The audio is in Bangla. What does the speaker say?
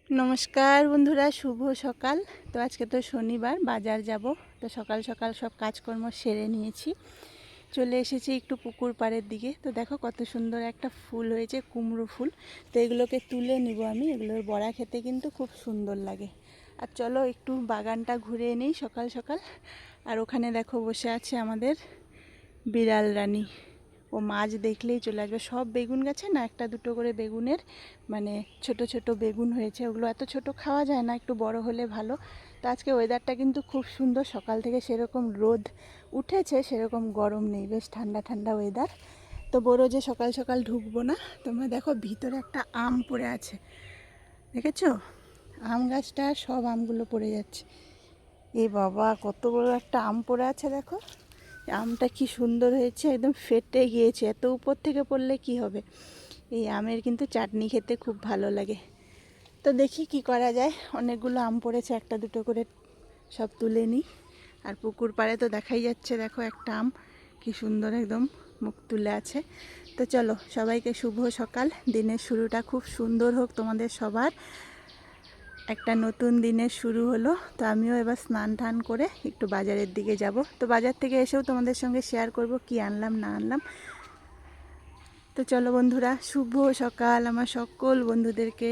নমস্কার বন্ধুরা, শুভ সকাল। তো আজকে তো শনিবার, বাজার যাব। তো সকাল সকাল সব কাজকর্ম সেরে নিয়েছি, চলে এসেছি একটু পুকুর পাড়ের দিকে। তো দেখো কত সুন্দর একটা ফুল হয়েছে, কুমড়ো ফুল। তো এগুলোকে তুলে নিব আমি, এগুলোর বড়া খেতে কিন্তু খুব সুন্দর লাগে। আর চলো একটু বাগানটা ঘুরে নিই সকাল সকাল। আর ওখানে দেখো বসে আছে আমাদের বিড়াল রানী। ও মাছ দেখলেই চলে আসবে। সব বেগুন গাছে না একটা দুটো করে বেগুনের মানে ছোট ছোট বেগুন হয়েছে, ওগুলো এত ছোট খাওয়া যায় না, একটু বড় হলে ভালো। তো আজকে ওয়েদারটা কিন্তু খুব সুন্দর, সকাল থেকে সেরকম রোদ উঠেছে, সেরকম গরম নেই, বেশ ঠান্ডা ঠান্ডা ওয়েদার। তো বড় যে সকাল সকাল ঢুকবো না। তোমরা দেখো ভিতরে একটা আম পড়ে আছে, দেখেছো? আম গাছটা সব আমগুলো পড়ে যাচ্ছে। এ বাবা, কত বড় একটা আম পড়ে আছে দেখো। আমটা কি সুন্দর হয়েছে, একদম ফেটে গিয়েছে। এত উপর থেকে পড়লে কি হবে। এই আমের কিন্তু চাটনি খেতে খুব ভালো লাগে। তো দেখি কি করা যায়। অনেকগুলো আম পড়েছে, একটা দুটো করে সব তুলে নিই। আর পুকুর পাড়ে তো দেখাই যাচ্ছে, দেখো একটা আম কি সুন্দর একদম মুখ তুলে আছে। তো চলো, সবাইকে শুভ সকাল। দিনের শুরুটা খুব সুন্দর হোক তোমাদের সবার। একটা নতুন দিনের শুরু হলো। তো আমিও এবার স্নান টান করে একটু বাজারের দিকে যাব। তো বাজার থেকে এসেও তোমাদের সঙ্গে শেয়ার করব কি আনলাম না আনলাম। তো চলো বন্ধুরা, শুভ সকাল আমার সকল বন্ধুদেরকে।